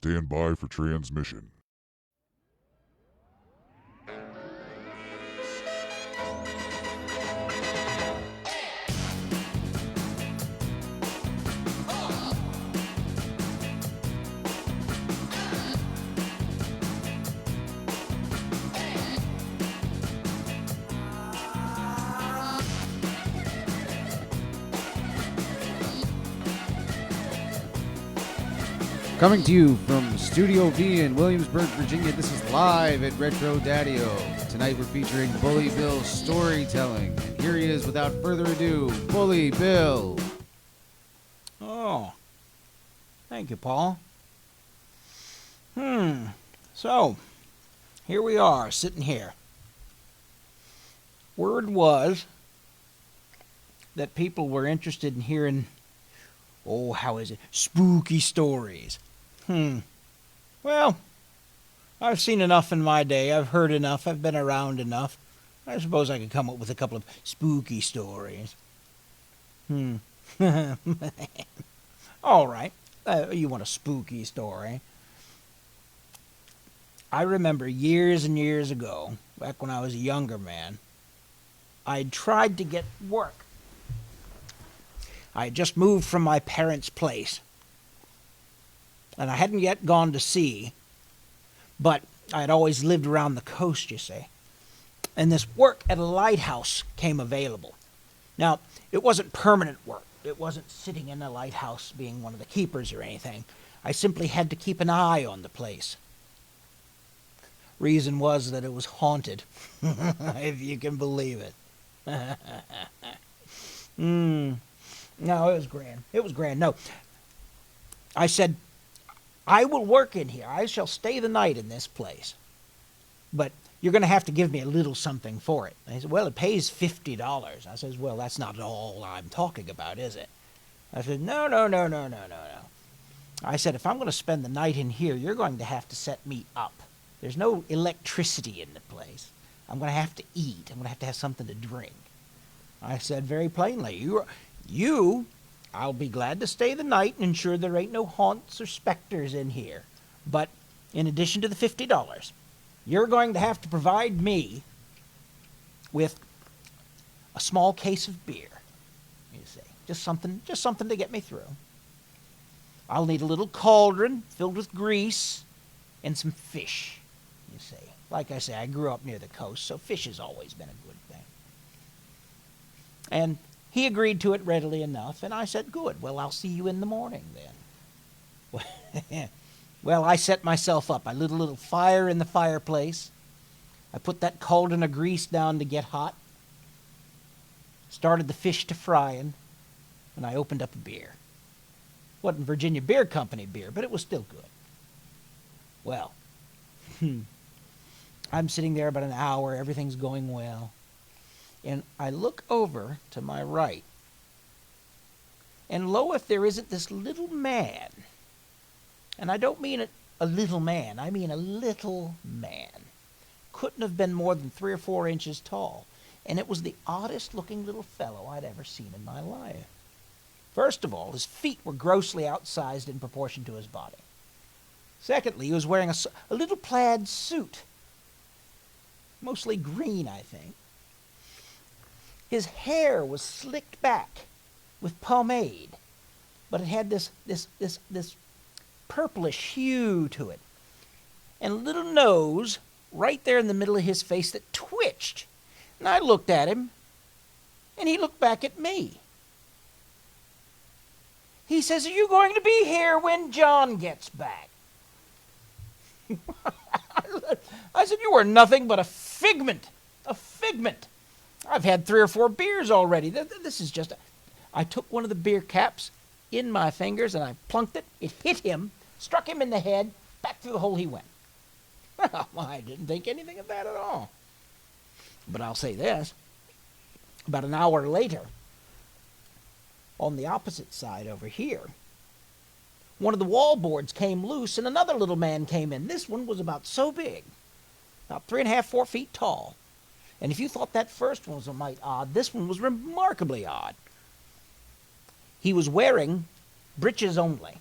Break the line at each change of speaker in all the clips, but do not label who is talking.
Stand by for transmission.
Coming to you from Studio V in Williamsburg, Virginia, this is live at Retro Daddio. Tonight we're featuring Bully Bill's storytelling. And here he is without further ado, Bully Bill.
Oh, thank you, Paul. So, here we are, sitting here. Word was that people were interested in hearing, spooky stories. Well, I've seen enough in my day. I've heard enough. I've been around enough. I suppose I could come up with a couple of spooky stories. All right. You want a spooky story? I remember years and years ago, back when I was a younger man, I'd tried to get work. I had just moved from my parents' place, and I hadn't yet gone to sea, but I had always lived around the coast, you see. And this work at a lighthouse came available. Now, it wasn't permanent work. It wasn't sitting in a lighthouse being one of the keepers or anything. I simply had to keep an eye on the place. Reason was that it was haunted, if you can believe it. No, it was grand. It was grand. No, I said, I will work in here. I shall stay the night in this place. But you're going to have to give me a little something for it. And he said, well, it pays $50. I says, well, that's not all I'm talking about, is it? I said, no. I said, if I'm going to spend the night in here, you're going to have to set me up. There's no electricity in the place. I'm going to have to eat. I'm going to have something to drink. I said very plainly, I'll be glad to stay the night and ensure there ain't no haunts or specters in here. But in addition to the $50, you're going to have to provide me with a small case of beer, you see. Just something to get me through. I'll need a little cauldron filled with grease and some fish, you see. Like I say, I grew up near the coast, so fish has always been a good thing. And he agreed to it readily enough, and I said, good, well, I'll see you in the morning then. Well, I set myself up. I lit a little fire in the fireplace. I put that cauldron of grease down to get hot, started the fish to frying, and I opened up a beer. Wasn't Virginia Beer Company beer, but it was still good. Well, I'm sitting there about an hour, everything's going well. And I look over to my right, and lo, if there isn't this little man, and I don't mean a little man, I mean a little man. Couldn't have been more than 3 or 4 inches tall, and it was the oddest looking little fellow I'd ever seen in my life. First of all, his feet were grossly outsized in proportion to his body. Secondly, he was wearing a little plaid suit, mostly green, I think. His hair was slicked back with pomade, but it had this purplish hue to it. And a little nose right there in the middle of his face that twitched. And I looked at him, and he looked back at me. He says, are you going to be here when John gets back? I said, you are nothing but a figment. A figment. I've had 3 or 4 beers already. This is just... I took one of the beer caps in my fingers and I plunked it. It hit him, struck him in the head, back through the hole he went. Well, I didn't think anything of that at all. But I'll say this. About an hour later, on the opposite side over here, one of the wall boards came loose and another little man came in. This one was about so big, about 3.5, 4 feet tall. And if you thought that first one was a mite odd, this one was remarkably odd. He was wearing breeches only.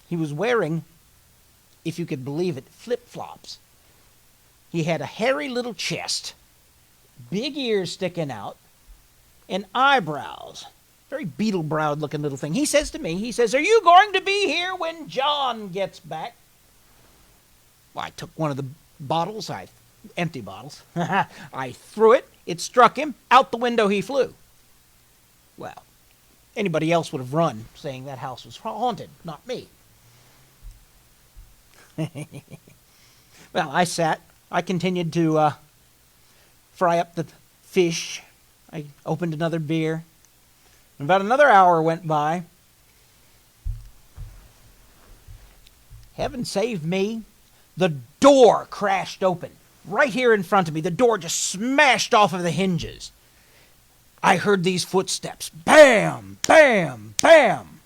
He was wearing if you could believe it, flip-flops. He had a hairy little chest, big ears sticking out, and eyebrows. Very beetle-browed looking little thing. He says to me, he says, "Are you going to be here when John gets back?" Well, I took one of the bottles, empty bottles. I threw it. It struck him. Out the window he flew. Well, anybody else would have run, saying that house was haunted, not me. Well, I sat. I continued to fry up the fish. I opened another beer. And about another hour went by. Heaven save me. The door crashed open right here in front of me. The door just smashed off of the hinges. I heard these footsteps. Bam, bam, bam.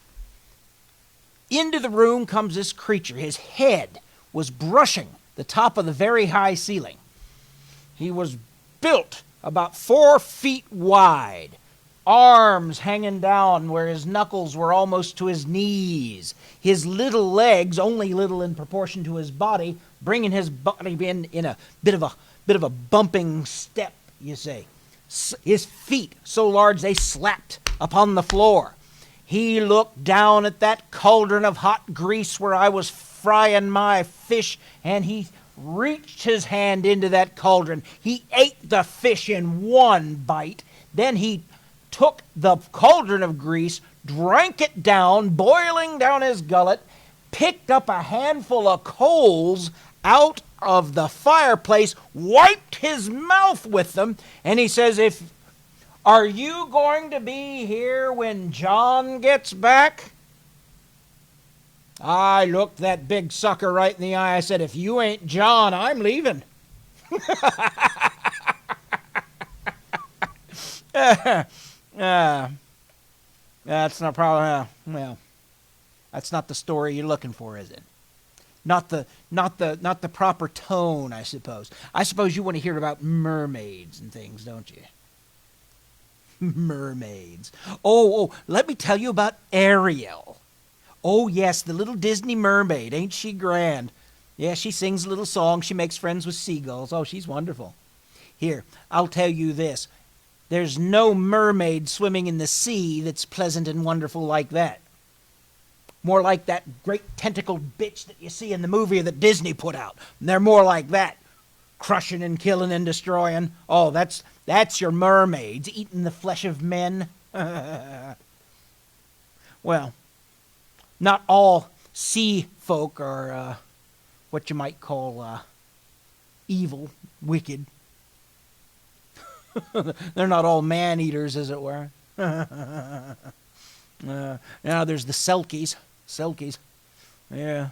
Into the room comes this creature. His head was brushing the top of the very high ceiling. He was built about 4 feet wide, arms hanging down where his knuckles were almost to his knees, his little legs only little in proportion to his body, bringing his body in a bit of a bumping step, you say. His feet so large they slapped upon the floor. He looked down at that cauldron of hot grease where I was frying my fish, and he reached his hand into that cauldron. He ate the fish in one bite. Then he took the cauldron of grease, drank it down, boiling down his gullet, picked up a handful of coals out of the fireplace, wiped his mouth with them, and he says, "Are you going to be here when John gets back?" I looked that big sucker right in the eye. I said, "If you ain't John, I'm leaving." That's not probably, well, that's not the story you're looking for, is it? Not the proper tone, I suppose. I suppose you want to hear about mermaids and things, don't you? Mermaids. Oh, let me tell you about Ariel. Oh, yes, the little Disney mermaid. Ain't she grand? Yeah, she sings a little song. She makes friends with seagulls. Oh, she's wonderful. Here, I'll tell you this. There's no mermaid swimming in the sea that's pleasant and wonderful like that. More like that great tentacled bitch that you see in the movie that Disney put out. And they're more like that. Crushing and killing and destroying. Oh, that's your mermaids, eating the flesh of men. Well, not all sea folk are what you might call evil, wicked. They're not all man-eaters, as it were. Now there's the Selkies. Yeah,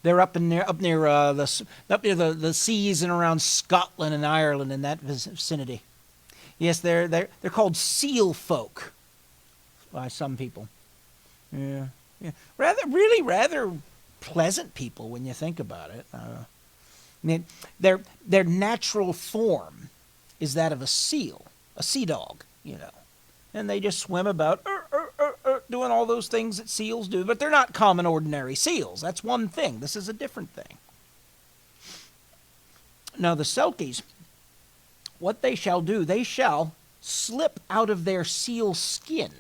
they're up near the seas and around Scotland and Ireland in that vicinity. Yes, they're called seal folk by some people. Yeah. Rather pleasant people when you think about it. I mean, their natural form is that of a seal, a sea dog, and they just swim about doing all those things that seals do, but they're not common, ordinary seals. That's one thing. This is a different thing. Now, the Selkies, what they shall do, they shall slip out of their seal skin,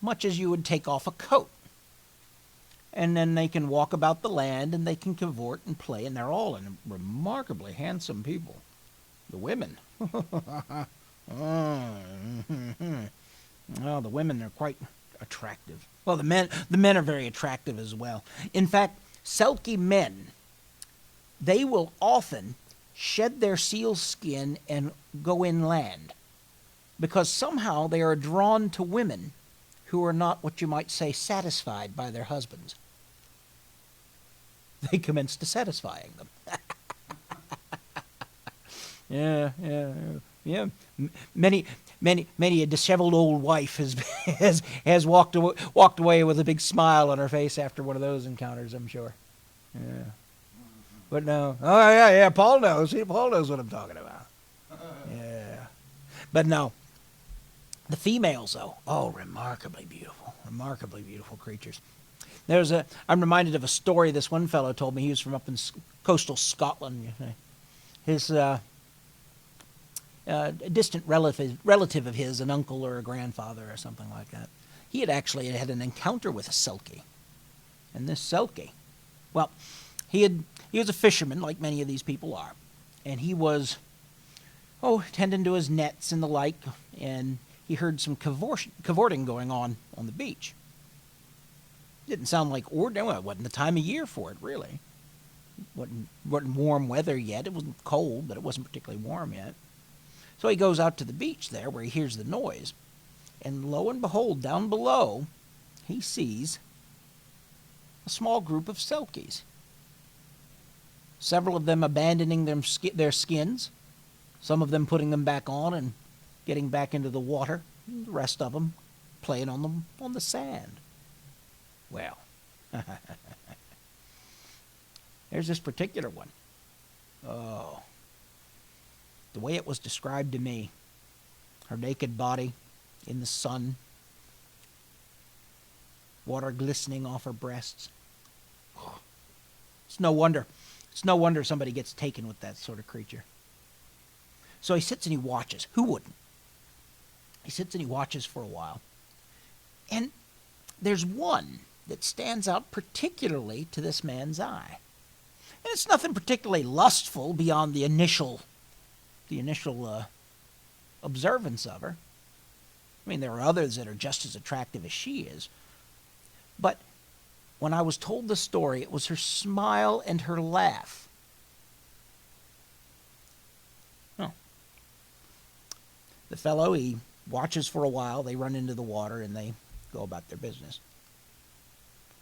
much as you would take off a coat. And then they can walk about the land, and they can cavort and play, and they're all remarkably handsome people. The women. Well, the women are quite attractive. Well, the men are very attractive as well. In fact, Selkie men, they will often shed their seal skin and go inland because somehow they are drawn to women who are not what you might say satisfied by their husbands. They commence to satisfying them. Yeah. Many a disheveled old wife has walked away with a big smile on her face after one of those encounters, I'm sure. Yeah. But no. Oh yeah. Paul knows. Paul knows what I'm talking about. Yeah. But no. The females, though, remarkably beautiful. remarkably beautiful creatures. I'm reminded of a story this one fellow told me. He was from up in coastal Scotland. His a distant relative of his, an uncle or a grandfather or something like that, he had actually had an encounter with a selkie. And this selkie, well, he was a fisherman, like many of these people are, and he was tending to his nets and the like, and he heard some cavorting going on the beach. Didn't sound like ordinary. Well, it wasn't the time of year for it, really. Wasn't warm weather yet. It wasn't cold, but it wasn't particularly warm yet. So he goes out to the beach there where he hears the noise, and lo and behold, down below, he sees a small group of selkies. Several of them abandoning their skins, some of them putting them back on and getting back into the water, the rest of them playing on the sand. Well, there's this particular one. Oh, the way it was described to me, her naked body in the sun, water glistening off her breasts. It's no wonder somebody gets taken with that sort of creature. So he sits and he watches. Who wouldn't? He sits and he watches for a while. And there's one that stands out particularly to this man's eye. And it's nothing particularly lustful beyond the initial observance of her. I mean, there are others that are just as attractive as she is. But when I was told the story, it was her smile and her laugh. Oh. The fellow, he watches for a while. They run into the water and they go about their business.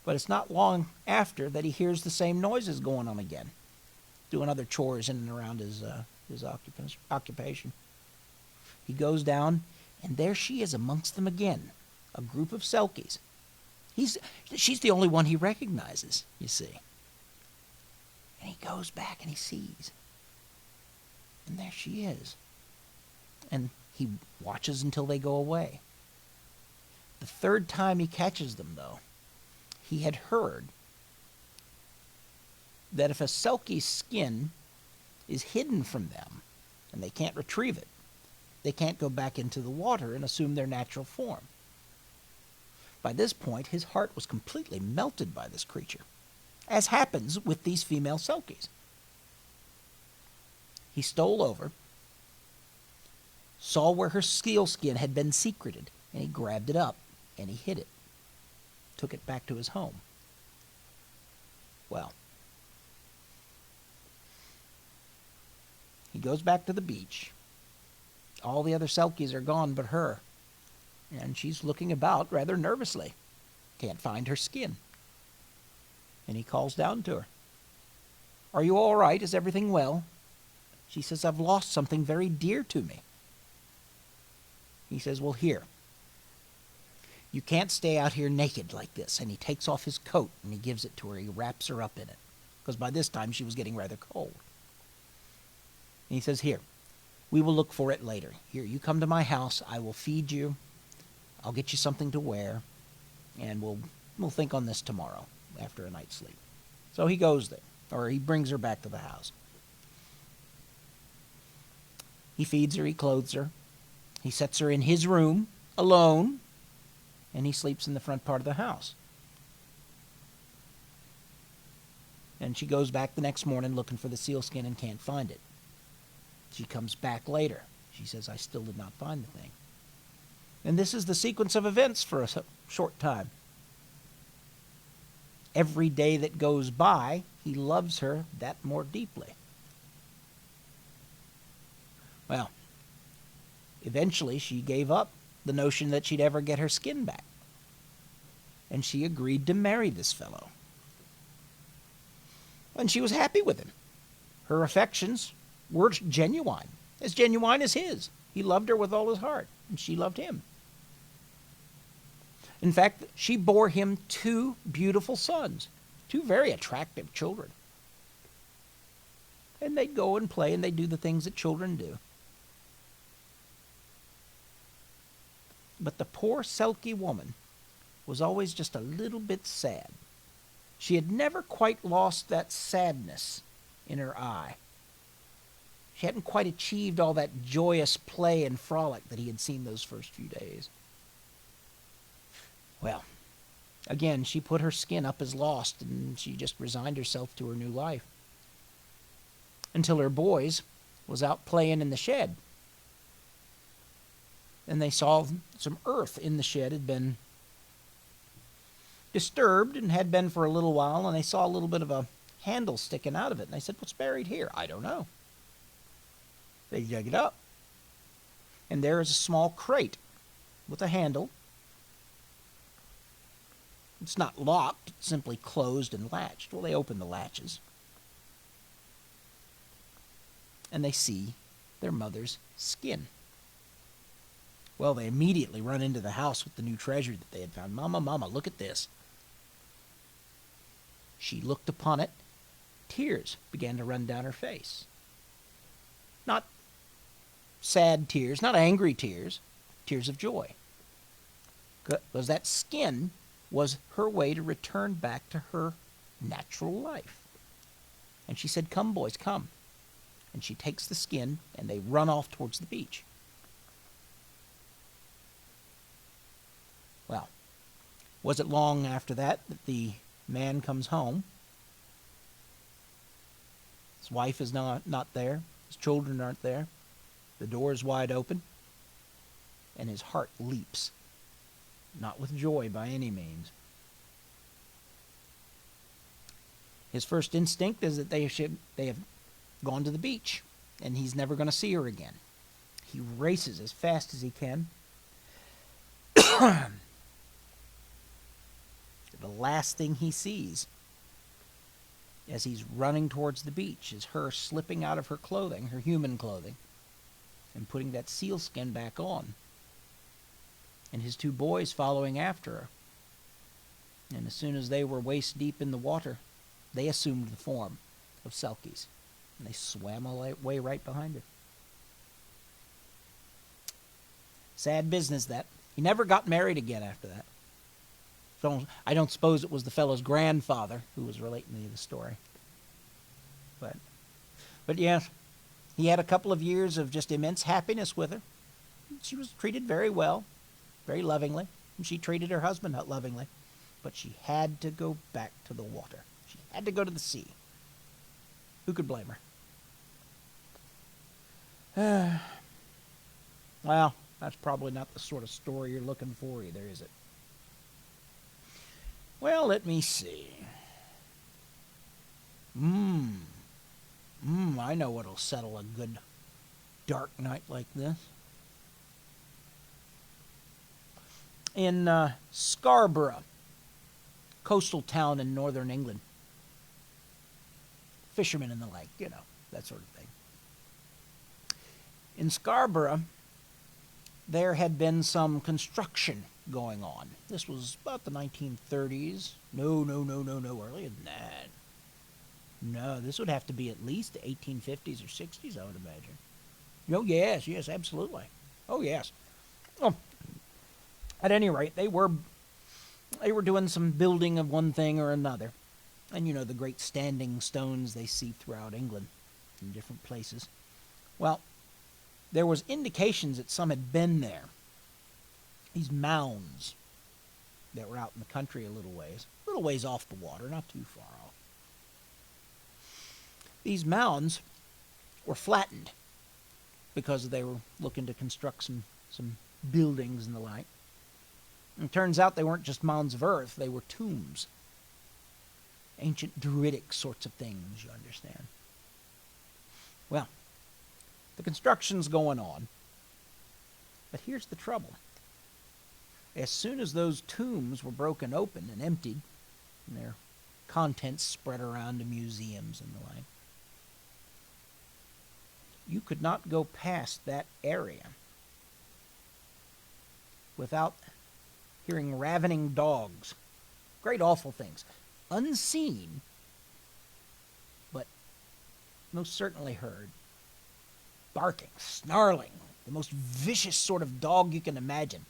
But it's not long after that he hears the same noises going on again, doing other chores in and around his occupation. He goes down, and there she is amongst them again, a group of selkies. She's the only one he recognizes, you see. And he goes back and he sees. And there she is. And he watches until they go away. The third time he catches them, though, he had heard that if a selkie's skin is hidden from them and they can't retrieve it, they can't go back into the water and assume their natural form. By this point, his heart was completely melted by this creature, as happens with these female selkies. He stole over, saw where her seal skin had been secreted, and he grabbed it up and he hid it, took it back to his home. Well, he goes back to the beach. All the other selkies are gone but her, and she's looking about rather nervously. Can't find her skin. And he calls down to her. "Are you all right? Is everything well?" She says, "I've lost something very dear to me." He says, "Well, here. You can't stay out here naked like this." And he takes off his coat and he gives it to her. He wraps her up in it, because by this time she was getting rather cold. And he says, "Here, we will look for it later. Here, you come to my house. I will feed you. I'll get you something to wear, and we'll think on this tomorrow after a night's sleep." So he goes there, or he brings her back to the house. He feeds her, he clothes her, he sets her in his room alone, and he sleeps in the front part of the house. And she goes back the next morning looking for the sealskin and can't find it. She comes back later. She says, "I still did not find the thing." And this is the sequence of events for a short time. Every day that goes by, he loves her that more deeply. Well, eventually she gave up the notion that she'd ever get her skin back. And she agreed to marry this fellow. And she was happy with him. Her affections were genuine as his. He loved her with all his heart, and she loved him. In fact, she bore him 2 beautiful sons, 2 very attractive children. And they'd go and play, and they'd do the things that children do. But the poor Selkie woman was always just a little bit sad. She had never quite lost that sadness in her eye. She hadn't quite achieved all that joyous play and frolic that he had seen those first few days. Well, again, she put her skin up as lost, and she just resigned herself to her new life. Until her boys was out playing in the shed. And they saw some earth in the shed had been disturbed and had been for a little while, and they saw a little bit of a handle sticking out of it. And they said, "What's buried here?" "I don't know." They dug it up. And there is a small crate with a handle. It's not locked, it's simply closed and latched. Well, they open the latches. And they see their mother's skin. Well, they immediately run into the house with the new treasure that they had found. "Mama, Mama, look at this." She looked upon it. Tears began to run down her face. Not sad tears, not angry tears, tears of joy. Because that skin was her way to return back to her natural life. And she said, "Come, boys, come." And she takes the skin, and they run off towards the beach. Well, was it long after that the man comes home? His wife is not there. His children aren't there. The door is wide open. And his heart leaps. Not with joy by any means. His first instinct is that they have gone to the beach, and he's never going to see her again. He races as fast as he can. The last thing he sees as he's running towards the beach is her slipping out of her clothing, her human clothing, and putting that sealskin back on. And his two boys following after her. And as soon as they were waist deep in the water, they assumed the form of Selkies. And they swam away right behind her. Sad business, that. He never got married again after that. So I don't suppose it was the fellow's grandfather who was relating me the story. But yes, he had a couple of years of just immense happiness with her. She was treated very well, very lovingly. And she treated her husband lovingly. But she had to go back to the water. She had to go to the sea. Who could blame her? Well, that's probably not the sort of story you're looking for either, is it? Well, let me see. I know what'll settle a good dark night like this. In Scarborough, coastal town in northern England. Fishermen in the lake, that sort of thing. In Scarborough, there had been some construction going on. This was about the 1930s. No, earlier than that. No, this would have to be at least the 1850s or 60s, I would imagine. Oh, yes, absolutely. Oh, yes. Oh, at any rate, they were doing some building of one thing or another. And the great standing stones they see throughout England in different places. Well, there was indications that some had been there. These mounds that were out in the country a little ways off the water, not too far off. These mounds were flattened because they were looking to construct some buildings and the like. And it turns out they weren't just mounds of earth, they were tombs. Ancient Druidic sorts of things, you understand. Well, the construction's going on. But here's the trouble. As soon as those tombs were broken open and emptied, and their contents spread around to museums and the like, you could not go past that area without hearing ravening dogs. Great awful things. Unseen, but most certainly heard. Barking, snarling, the most vicious sort of dog you can imagine.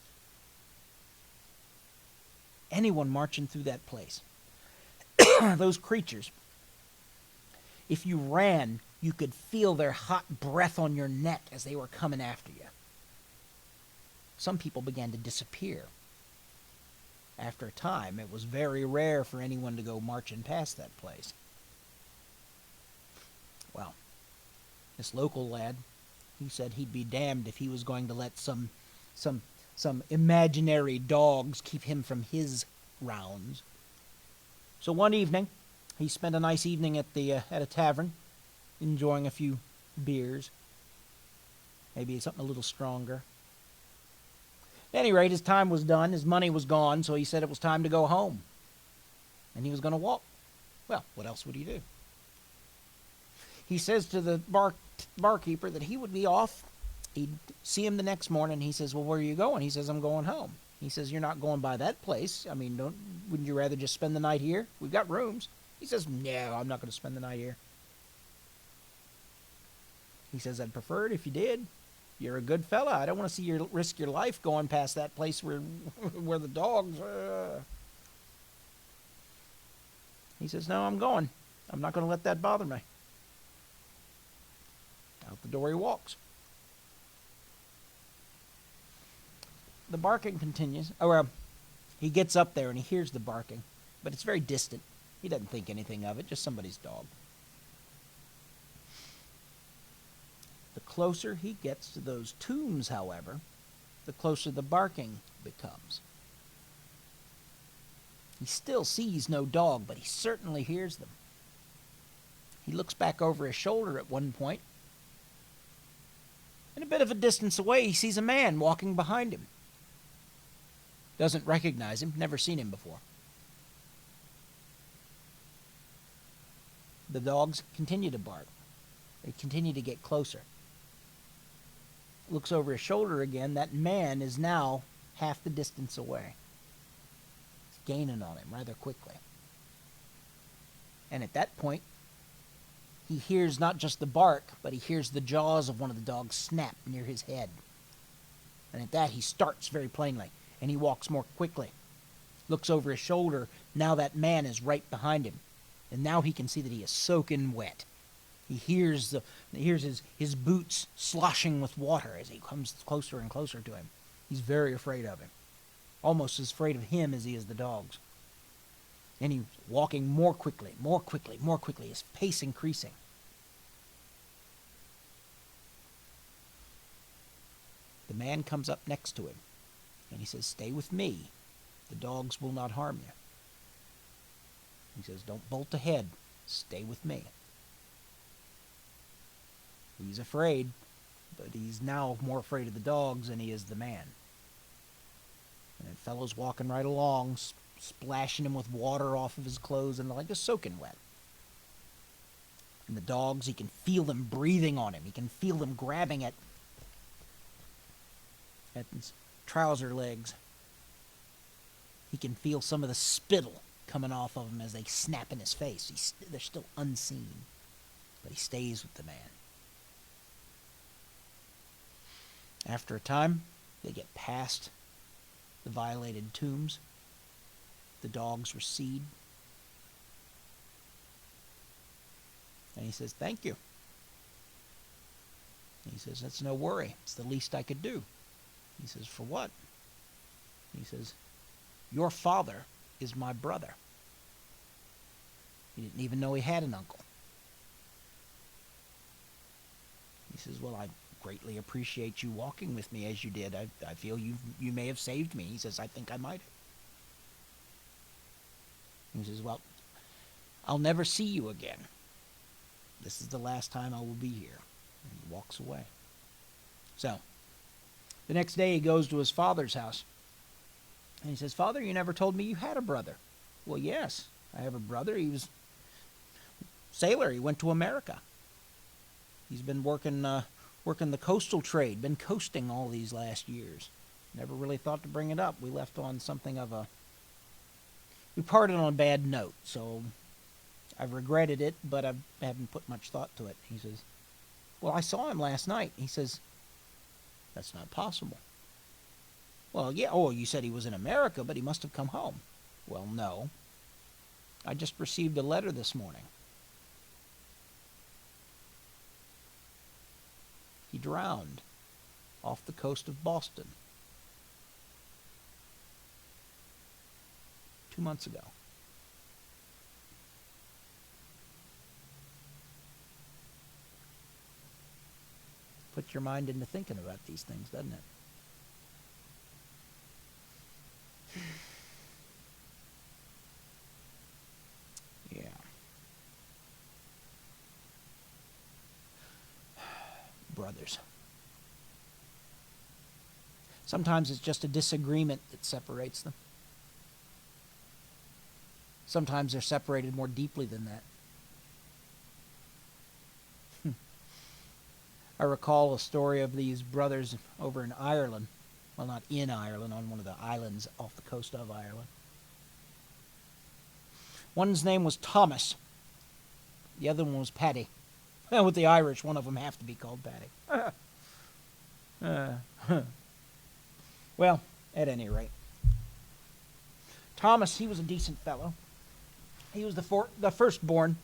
anyone marching through that place. Those creatures, if you ran, you could feel their hot breath on your neck as they were coming after you. Some people began to disappear. After a time, it was very rare for anyone to go marching past that place. Well, this local lad, he said he'd be damned if he was going to let some imaginary dogs keep him from his rounds. So one evening, he spent a nice evening at a tavern, enjoying a few beers, maybe something a little stronger. At any rate, his time was done, his money was gone, so he said it was time to go home. And he was going to walk. Well, what else would he do? He says to the barkeeper that he would be off. He'd see him the next morning. He says, well, where are you going? He says, I'm going home. He says, you're not going by that place. I mean, wouldn't you rather just spend the night here? We've got rooms. He says, no, I'm not going to spend the night here. He says, I'd prefer it if you did. You're a good fella. I don't want to see you risk your life going past that place where the dogs... He says, no, I'm going. I'm not going to let that bother me. Out the door he walks. The barking continues. He gets up there and he hears the barking, but it's very distant. He doesn't think anything of it, just somebody's dog. The closer he gets to those tombs, however, the closer the barking becomes. He still sees no dog, but he certainly hears them. He looks back over his shoulder at one point, and a bit of a distance away, he sees a man walking behind him. Doesn't recognize him, never seen him before. The dogs continue to bark. They continue to get closer. Looks over his shoulder again. That man is now half the distance away. He's gaining on him rather quickly. And at that point, he hears not just the bark, but he hears the jaws of one of the dogs snap near his head. And at that, he starts very plainly, and he walks more quickly. Looks over his shoulder. Now that man is right behind him. And now he can see that he is soaking wet. He hears his boots sloshing with water as he comes closer and closer to him. He's very afraid of him. Almost as afraid of him as he is the dogs. And he's walking more quickly, his pace increasing. The man comes up next to him, and he says, stay with me. The dogs will not harm you. He says, don't bolt ahead. Stay with me. He's afraid, but he's now more afraid of the dogs than he is the man. And that fellow's walking right along, splashing him with water off of his clothes and like just soaking wet. And the dogs, he can feel them breathing on him. He can feel them grabbing at his trouser legs. He can feel some of the spittle coming off of him as they snap in his face. They're still unseen, but he stays with the man. After a time, they get past the violated tombs. The dogs recede. And he says, thank you. He says, that's no worry. It's the least I could do. He says, for what? He says, your father is my brother. He didn't even know he had an uncle. He says, well, I greatly appreciate you walking with me as you did. I feel you may have saved me. He says, I think I might have. He says, well, I'll never see you again. This is the last time I will be here. And he walks away. So, the next day he goes to his father's house. And he says, Father, you never told me you had a brother. Well, yes, I have a brother. He was a sailor. He went to America. He's been working the coastal trade, been coasting all these last years. Never really thought to bring it up. We left on something of we parted on a bad note, so I've regretted it, but I haven't put much thought to it. He says, well, I saw him last night. He says, that's not possible. Well, yeah, you said he was in America, but he must have come home. Well, no. I just received a letter this morning. He drowned off the coast of Boston 2 months ago. Put your mind into thinking about these things, doesn't it? Yeah. Brothers. Sometimes it's just a disagreement that separates them. Sometimes they're separated more deeply than that. I recall a story of these brothers over in Ireland. Well, not in Ireland, on one of the islands off the coast of Ireland. One's name was Thomas. The other one was Paddy. Well, with the Irish, one of them have to be called Paddy. Well, at any rate. Thomas, he was a decent fellow. He was the firstborn.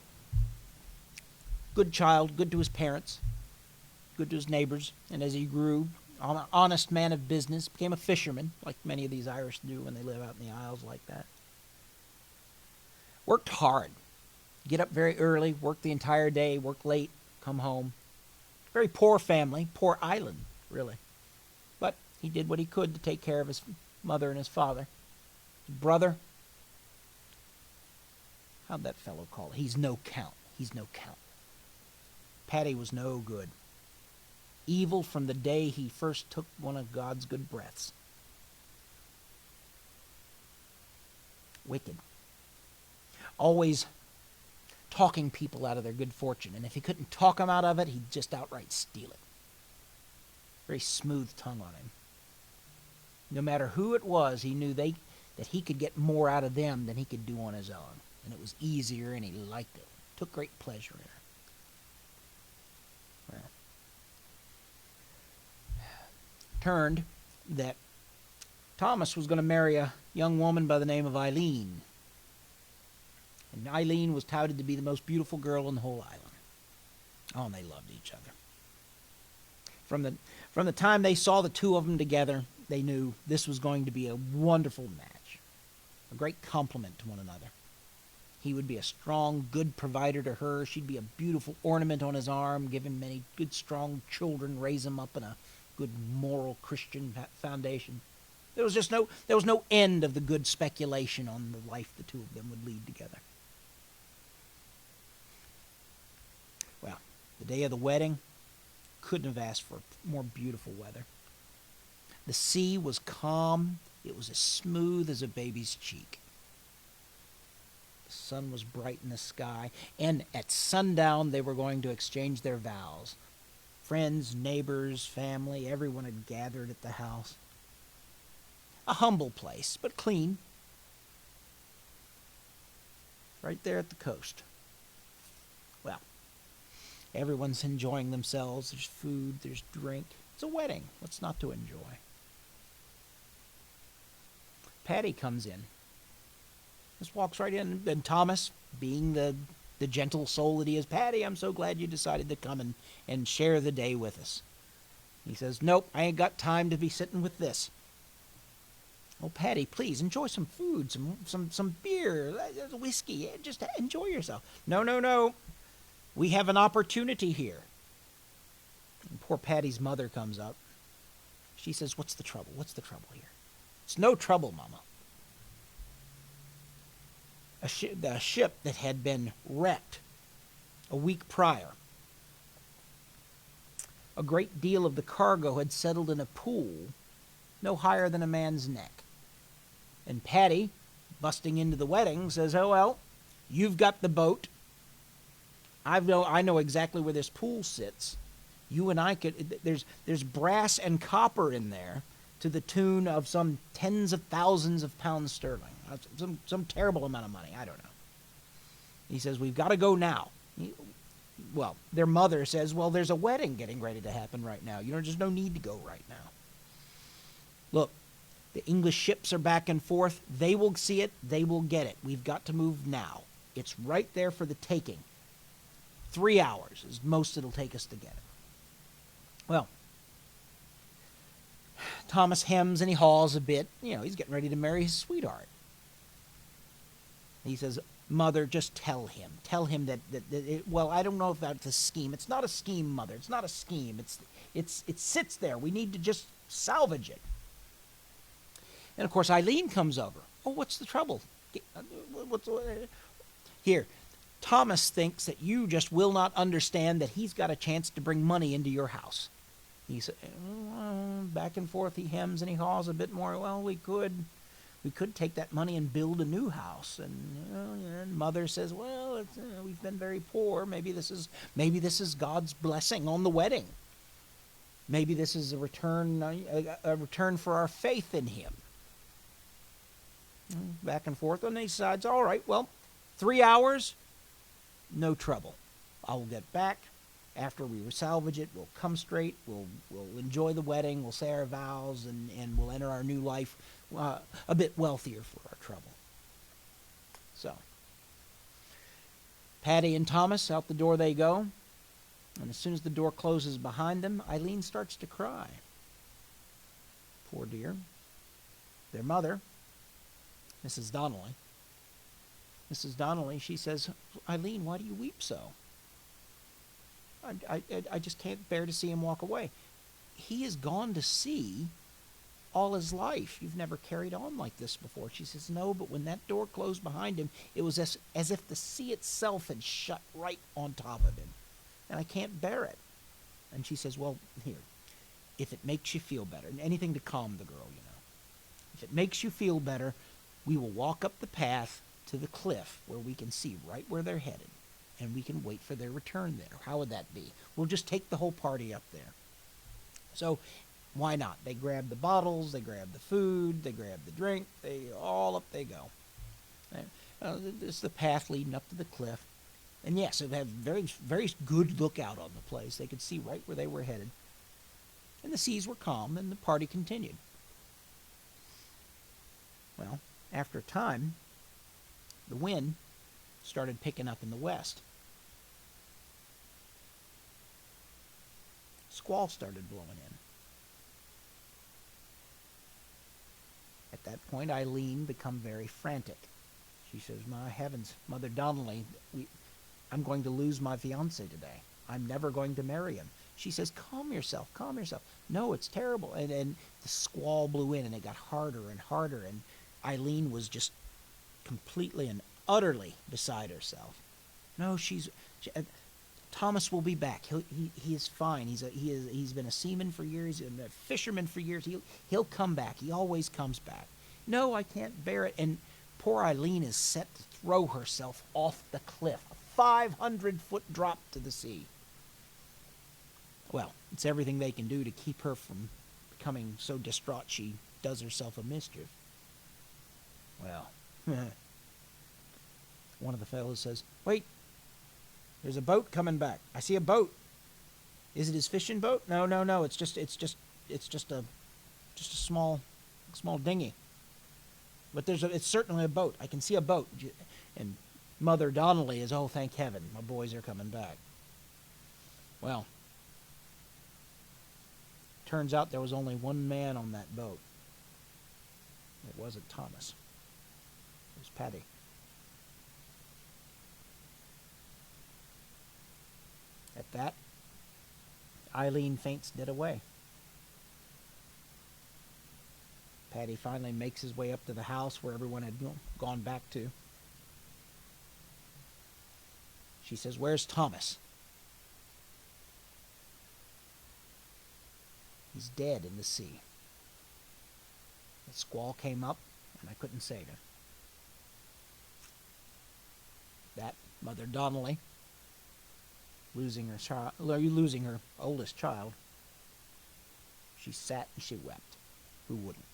Good child, good to his parents, good to his neighbors. And as he grew, an honest man of business, became a fisherman, like many of these Irish do when they live out in the Isles like that. Worked hard. Get up very early, work the entire day, work late, come home. Very poor family, poor island, really. But he did what he could to take care of his mother and his father. His brother, how'd that fellow call it? He's no count. He's no count. Paddy was no good. Evil from the day he first took one of God's good breaths. Wicked. Always talking people out of their good fortune. And if he couldn't talk them out of it, he'd just outright steal it. Very smooth tongue on him. No matter who it was, he knew that he could get more out of them than he could do on his own. And it was easier, and he liked it. Took great pleasure in it. Well, turned that Thomas was going to marry a young woman by the name of Eileen. And Eileen was touted to be the most beautiful girl in the whole island. Oh, and they loved each other. From the time they saw the two of them together, they knew this was going to be a wonderful match. A great compliment to one another. He would be a strong, good provider to her. She'd be a beautiful ornament on his arm, give him many good, strong children, raise him up in a good, moral, Christian foundation. There was no end of the good speculation on the life the two of them would lead together. Well, the day of the wedding, couldn't have asked for more beautiful weather. The sea was calm. It was as smooth as a baby's cheek. The sun was bright in the sky, and at sundown they were going to exchange their vows. Friends, neighbors, family, everyone had gathered at the house. A humble place, but clean. Right there at the coast. Well, everyone's enjoying themselves. There's food, there's drink. It's a wedding. What's not to enjoy? Paddy comes in. Just walks right in. And Thomas, being the gentle soul that he is, Paddy, I'm so glad you decided to come and share the day with us. He says, nope, I ain't got time to be sitting with this. Oh, Paddy, please, enjoy some food, some beer, whiskey. Just enjoy yourself. No. We have an opportunity here. And poor Paddy's mother comes up. She says, what's the trouble? What's the trouble here? It's no trouble, Mama. The ship that had been wrecked a week prior. A great deal of the cargo had settled in a pool no higher than a man's neck. And Paddy, busting into the wedding, says, oh, well, you've got the boat. I know exactly where this pool sits. You and I could, there's brass and copper in there to the tune of some tens of thousands of pounds sterling. Some terrible amount of money. I don't know. He says, we've got to go now. Well, their mother says, well, there's a wedding getting ready to happen right now. There's no need to go right now. Look, The English ships are back and forth. They will see it. They will get it. We've got to move now. It's right there for the taking. 3 hours is most it'll take us to get it. Well, Thomas hems and he haws a bit. He's getting ready to marry his sweetheart. He says, Mother, just tell him. Tell him that well, I don't know if that's a scheme. It's not a scheme, Mother. It's not a scheme. It sits there. We need to just salvage it. And, of course, Eileen comes over. Oh, what's the trouble? Here, Thomas thinks that you just will not understand that he's got a chance to bring money into your house. He said, back and forth, he hems and he haws a bit more. Well, we could take that money and build a new house. And Mother says, well, we've been very poor. Maybe this is God's blessing on the wedding. Maybe this is a return for our faith in him. Back and forth, and he decides, all right, well, 3 hours, no trouble. I will get back. After we salvage it, we'll come straight, we'll enjoy the wedding, we'll say our vows, and we'll enter our new life a bit wealthier for our trouble. So, Patty and Thomas, out the door they go, and as soon as the door closes behind them, Eileen starts to cry. Poor dear. Their mother, Mrs. Donnelly, she says, Eileen, why do you weep so? I just can't bear to see him walk away. He has gone to sea all his life. You've never carried on like this before. She says, no, but when that door closed behind him, it was as if the sea itself had shut right on top of him. And I can't bear it. And she says, well, here, if it makes you feel better, and anything to calm the girl, if it makes you feel better, we will walk up the path to the cliff where we can see right where they're headed. And we can wait for their return there. How would that be? We'll just take the whole party up there. So, why not? They grab the bottles, they grab the food, they grab the drink, all up they go. This is the path leading up to the cliff. And yes, it had very, very good lookout on the place. They could see right where they were headed. And the seas were calm, and the party continued. Well, after a time, the wind started picking up in the west. Squall started blowing in. At that point, Eileen became very frantic. She says, my heavens, Mother Donnelly, I'm going to lose my fiancé today. I'm never going to marry him. She says, calm yourself. No, it's terrible. And the squall blew in, and it got harder and harder, and Eileen was just completely and utterly beside herself. No, Thomas will be back. He is fine. He's been a seaman for years, and a fisherman for years. He'll come back. He always comes back. No, I can't bear it. And poor Eileen is set to throw herself off the cliff, a 500-foot drop to the sea. Well, it's everything they can do to keep her from becoming so distraught she does herself a mischief. Well, one of the fellows says, wait, there's a boat coming back. I see a boat. Is it his fishing boat? No. It's just a small dinghy. But it's certainly a boat. I can see a boat. And Mother Donnelly is, oh, thank heaven, my boys are coming back. Well, turns out there was only one man on that boat. It wasn't Thomas. It was Patty. At that, Eileen faints dead away. Patty finally makes his way up to the house where everyone had gone back to. She says, where's Thomas? He's dead in the sea. The squall came up, and I couldn't save him. That Mother Donnelly, losing her oldest child, she sat and she wept. Who wouldn't?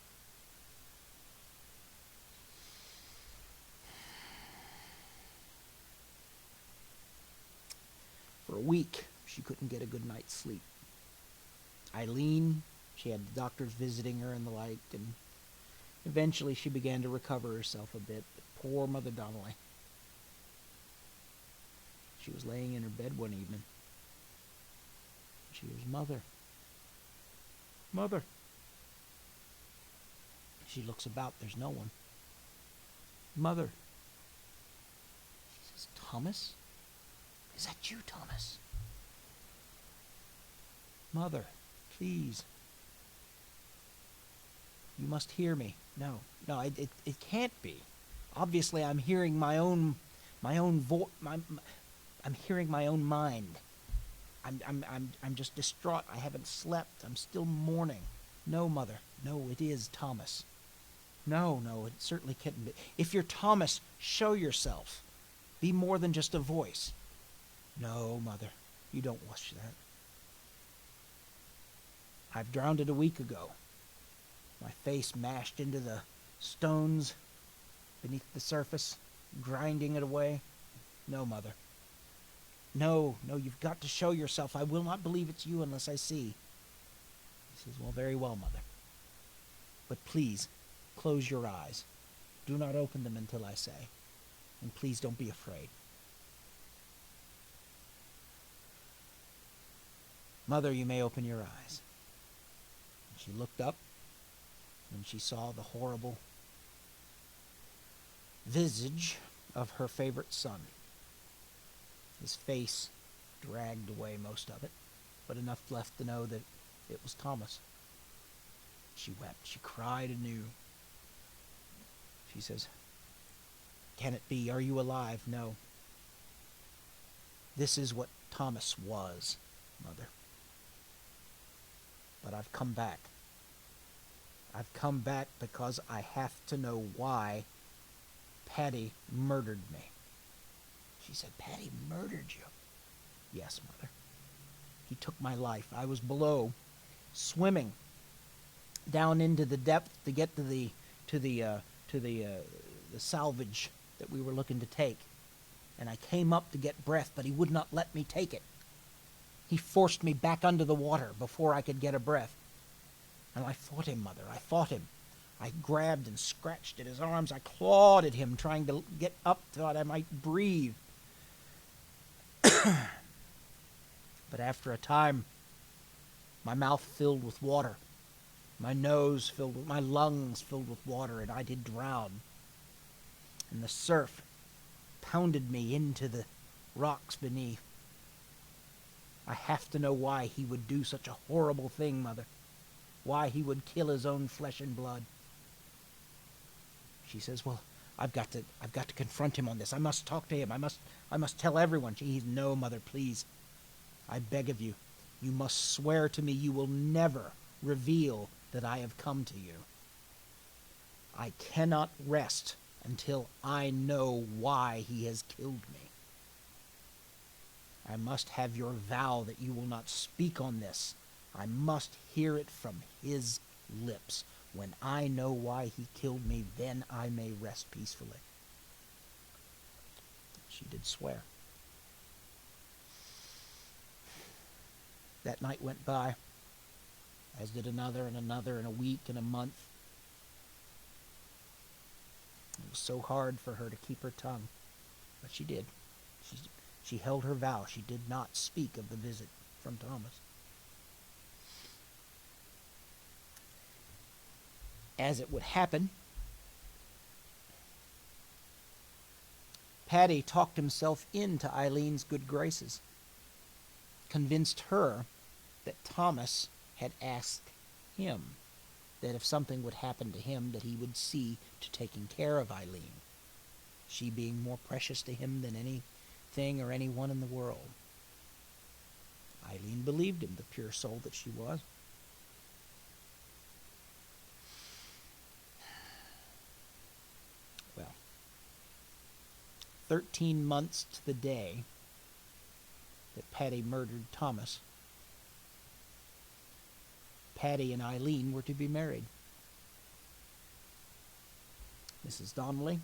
For a week, she couldn't get a good night's sleep. Eileen, she had the doctors visiting her and the like, and Eventually she began to recover herself a bit, but poor Mother Donnelly. She was laying in her bed one evening. She was, "Mother, Mother." She looks about, there's no one. "Mother." She says, "Thomas? Is that you, Thomas?" "Mother, please. You must hear me." No, it can't be. Obviously, I'm hearing my own voice. I'm hearing my own mind. I'm just distraught. I haven't slept. I'm still mourning. No, Mother. No, it is Thomas. No, it certainly can't be. If you're Thomas, show yourself. Be more than just a voice. No, Mother. You don't wish that. I've drowned it a week ago. My face mashed into the stones beneath the surface, grinding it away. No, Mother. No, you've got to show yourself. I will not believe it's you unless I see. He says, "Well, very well, Mother. But please, close your eyes. Do not open them until I say. And please don't be afraid." "Mother, you may open your eyes." And she looked up, and she saw the horrible visage of her favorite son. His face dragged away most of it, but enough left to know that it was Thomas. She wept. She cried anew. She says, "Can it be? Are you alive?" "No. This is what Thomas was, Mother. But I've come back. I've come back because I have to know why Patty murdered me." She said, "Patty murdered you?" "Yes, Mother. He took my life. I was below, swimming down into the depth to get to the salvage that we were looking to take, and I came up to get breath, but he would not let me take it. He forced me back under the water before I could get a breath. And I fought him, Mother. I fought him. I grabbed and scratched at his arms. I clawed at him, trying to get up so that I might breathe. But after a time, my mouth filled with water, my nose filled with, my lungs filled with water, and I did drown. And the surf pounded me into the rocks beneath. I have to know why he would do such a horrible thing, Mother. Why he would kill his own flesh and blood." She says, "Well, I've got to confront him on this. I must talk to him. I must tell everyone." "No, Mother, please. I beg of you. You must swear to me you will never reveal that I have come to you. I cannot rest until I know why he has killed me. I must have your vow that you will not speak on this. I must hear it from his lips. When I know why he killed me, then I may rest peacefully." She did swear. That night went by, as did another and another, and a week and a month. It was so hard for her to keep her tongue, but she did. She held her vow. She did not speak of the visit from Thomas. As it would happen, Paddy talked himself into Eileen's good graces, convinced her that Thomas had asked him that if something would happen to him, that he would see to taking care of Eileen, she being more precious to him than anything or anyone in the world. Eileen believed him, the pure soul that she was. Well, 13 months to the day that Patty murdered Thomas, Patty and Eileen were to be married. Mrs. Donnelly,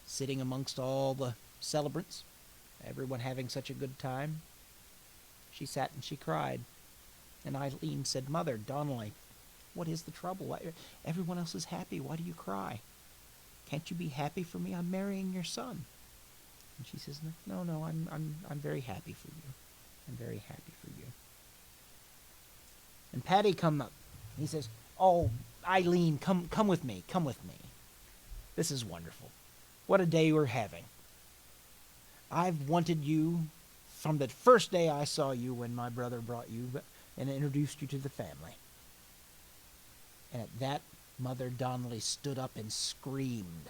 sitting amongst all the celebrants, everyone having such a good time, she sat and she cried. And Eileen said, "Mother Donnelly, What is the trouble? Why, everyone else is happy. Why do you cry? Can't you be happy for me? I'm marrying your son. And she says, no, I'm very happy for you. I'm very happy for you. And Patty come up. He says, oh, Eileen, come with me. Come with me. This is wonderful. What a day we're having. I've wanted you from the first day I saw you when my brother brought you and introduced you to the family. And at that, Mother Donnelly stood up and screamed.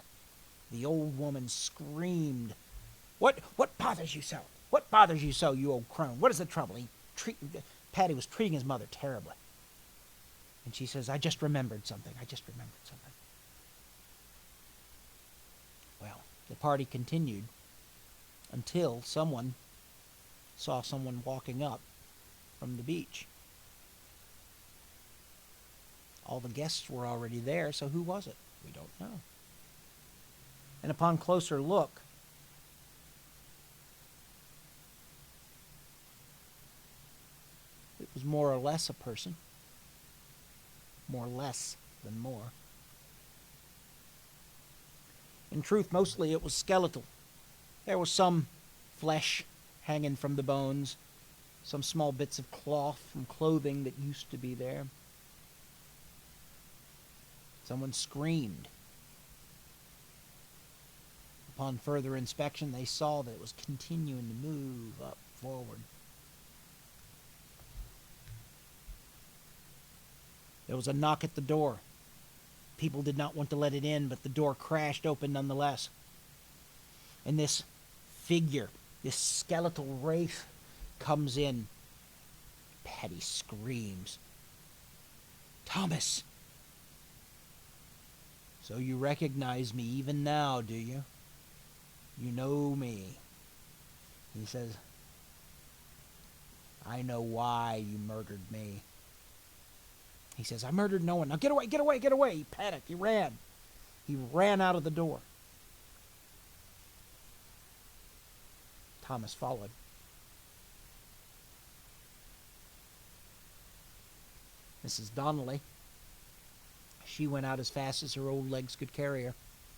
The old woman screamed. What bothers you so? What bothers you so, you old crone? What is the trouble? Patty was treating his mother terribly. And she says, I just remembered something. Well, the party continued until someone saw someone walking up from the beach. All the guests were already there, so who was it? We don't know. And upon closer look, it was more or less a person. More less than more. In truth, mostly it was skeletal. There was some flesh hanging from the bones, some small bits of cloth from clothing that used to be there. Someone screamed. Upon further inspection, they saw that it was continuing to move up forward. There was a knock at the door. People did not want to let it in, but the door crashed open nonetheless. And this figure, this skeletal wraith, comes in. Patty screams, Thomas! So you recognize me even now, do you? You know me. He says, I know why you murdered me. He says, I murdered no one. Now get away, get away, get away. He panicked. He ran. He ran out of the door. Thomas followed. Mrs. Donnelly, she went out as fast as her old legs could carry her,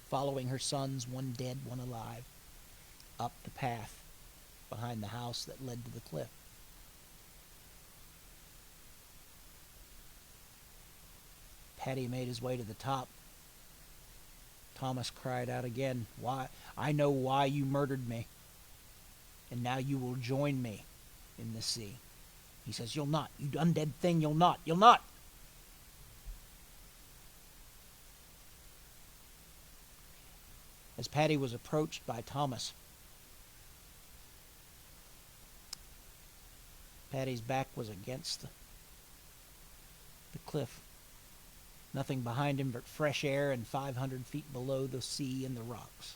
following her sons, one dead, one alive, up the path behind the house that led to the cliff. Patty made his way to the top. Thomas cried out again, "Why? I know why you murdered me. And now you will join me in the sea." He says, "You'll not. You undead thing, you'll not. You'll not." As Patty was approached by Thomas, Patty's back was against the cliff. Nothing behind him but fresh air and 500 feet below the sea and the rocks.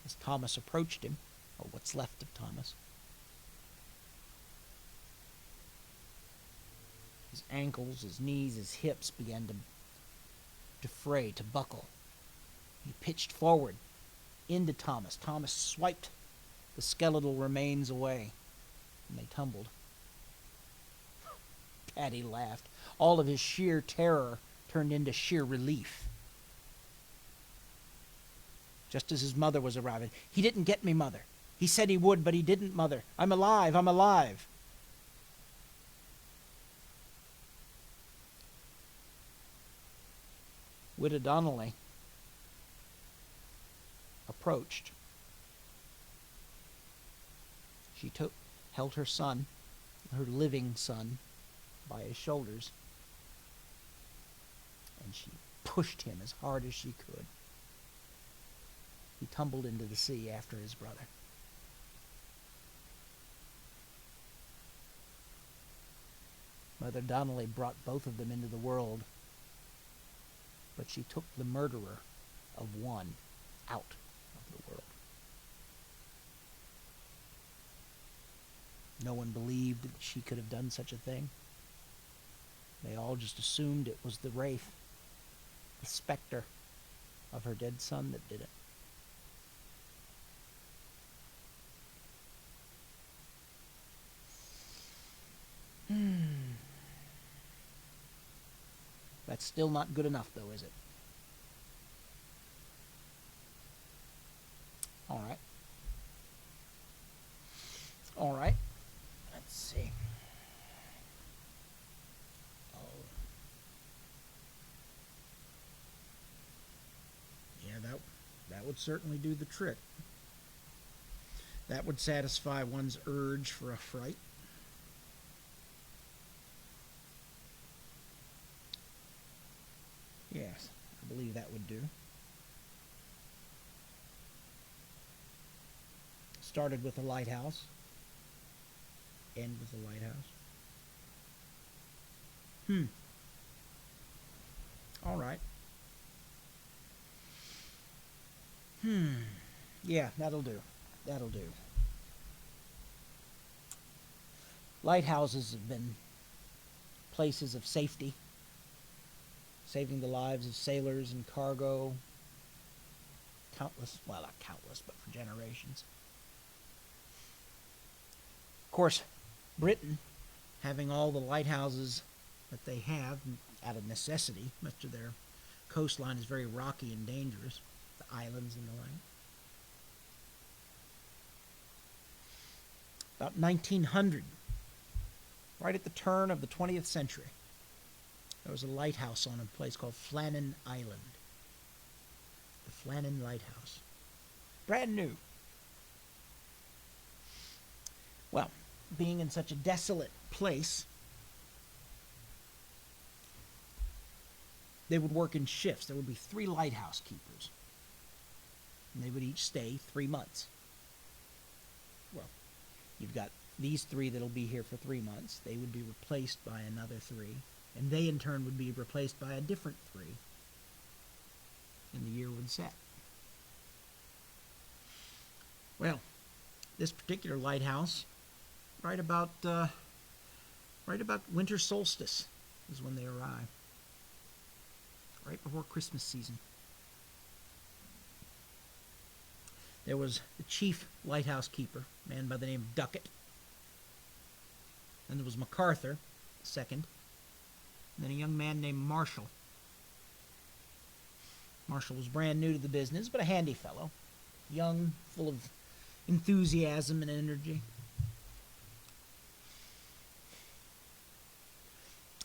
As Thomas approached him, or what's left of Thomas, his ankles, his knees, his hips began to fray, to buckle. He pitched forward into Thomas. Thomas swiped the skeletal remains away, and they tumbled. Patty laughed. All of his sheer terror turned into sheer relief. Just as his mother was arriving. "He didn't get me, Mother. He said he would, but he didn't, Mother. I'm alive, I'm alive." Widow Donnelly approached. She held her son, her living son, by his shoulders, and she pushed him as hard as she could. He tumbled into the sea after his brother. Mother Donnelly brought both of them into the world, but she took the murderer of one out of the world. No one believed that she could have done such a thing. They all just assumed it was the wraith, the specter of her dead son that did it. still not good enough, though, is it? All right. All right. Let's see. Oh. Yeah, that would certainly do the trick. That would satisfy one's urge for a fright. Yes, I believe that would do. Started with a lighthouse. End with a lighthouse. All right. Yeah, that'll do. That'll do. Lighthouses have been places of safety, saving the lives of sailors and cargo. Countless, well, not countless, but for generations. Of course, Britain, having all the lighthouses that they have out of necessity, much of their coastline is very rocky and dangerous, the islands and the like. About 1900, right at the turn of the 20th century, there was a lighthouse on a place called Flannan Island. The Flannan Lighthouse. Brand new. Well, being in such a desolate place, they would work in shifts. There would be 3 lighthouse keepers, and they would each stay 3 months. Well, you've got these 3 that'll be here for 3 months. They would be replaced by another 3, and they in turn would be replaced by a different 3, and the year would set. Well, this particular lighthouse, right about winter solstice is when they arrive. Right before Christmas season. There was the chief lighthouse keeper, a man by the name of Duckett. Then there was MacArthur, second. And then a young man named Marshall. Marshall was brand new to the business, but a handy fellow. Young, full of enthusiasm and energy.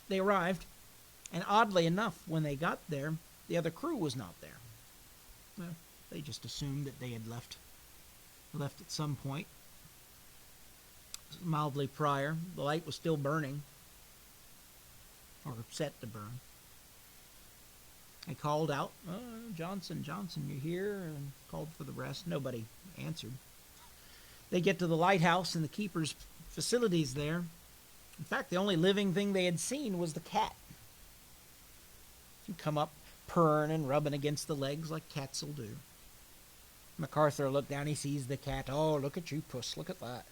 They arrived, and oddly enough, when they got there, the other crew was not there. Well, they just assumed that they had left at some point, mildly prior. The light was still burning, or set to burn. They called out, Johnson, you're here, and called for the rest. Nobody answered. They get to the lighthouse and the keeper's facilities there. In fact, the only living thing they had seen was the cat. He'd come up purring and rubbing against the legs like cats will do. MacArthur looked down, he sees the cat. Oh, look at you, puss, look at that.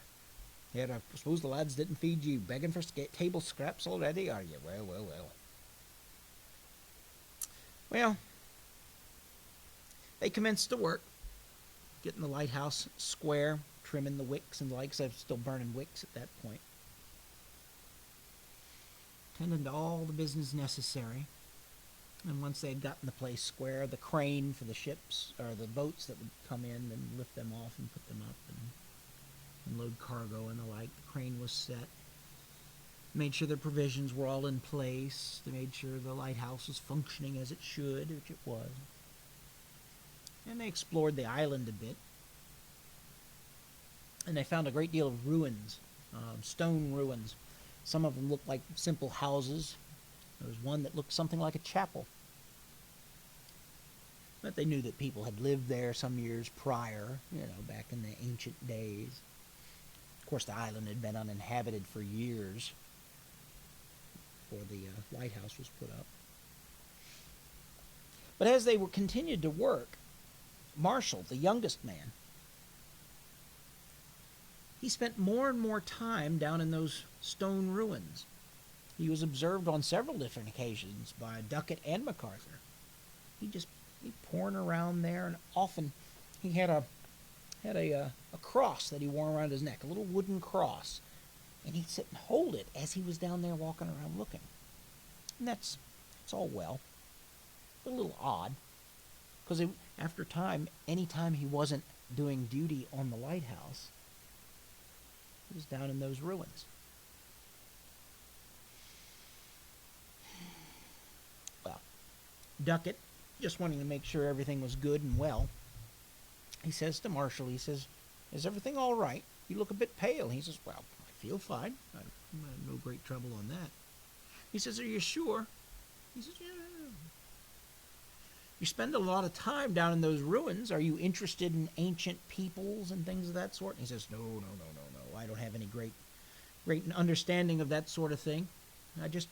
Here, I suppose the lads didn't feed you. Begging for table scraps already, are you? Well. Well, they commenced to work, getting the lighthouse square, trimming the wicks and the like, 'cause I was still burning wicks at that point. Tending to all the business necessary. And once they had gotten the place square, the crane for the ships, or the boats that would come in and lift them off and put them up and load cargo and the like, the crane was set. Made sure their provisions were all in place. They made sure the lighthouse was functioning as it should, which it was. And they explored the island a bit. And they found a great deal of ruins, stone ruins. Some of them looked like simple houses. There was one that looked something like a chapel. But they knew that people had lived there some years prior, back in the ancient days. Of course, the island had been uninhabited for years before the lighthouse was put up. But as they continued to work, Marshall, the youngest man, he spent more and more time down in those stone ruins. He was observed on several different occasions by Duckett and MacArthur. He'd pouring around there, and often he had a cross that he wore around his neck, a little wooden cross, and he'd sit and hold it as he was down there walking around looking. And that's It's all well. But a little odd, because after time, any time he wasn't doing duty on the lighthouse, he was down in those ruins. Well, Duckett, just wanting to make sure everything was good and well, he says to Marshall, he says, "Is everything all right? You look a bit pale." He says, "Well, I feel fine. I have no great trouble on that." He says, "Are you sure?" He says, "Yeah." "You spend a lot of time down in those ruins. Are you interested in ancient peoples and things of that sort?" And he says, No. I don't have any great understanding of that sort of thing. I just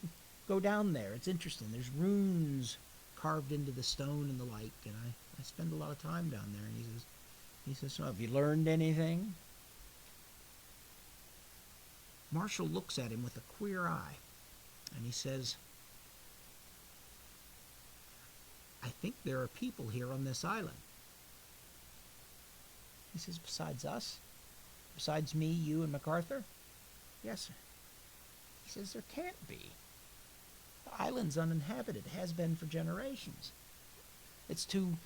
go down there. It's interesting. There's runes carved into the stone and the like, and I spend a lot of time down there." And he says, "So have you learned anything?" Marshall looks at him with a queer eye, and he says, "I think there are people here on this island." He says, "Besides us? Besides me, you, and MacArthur?" "Yes, sir." He says, "There can't be. The island's uninhabited. It has been for generations. It's too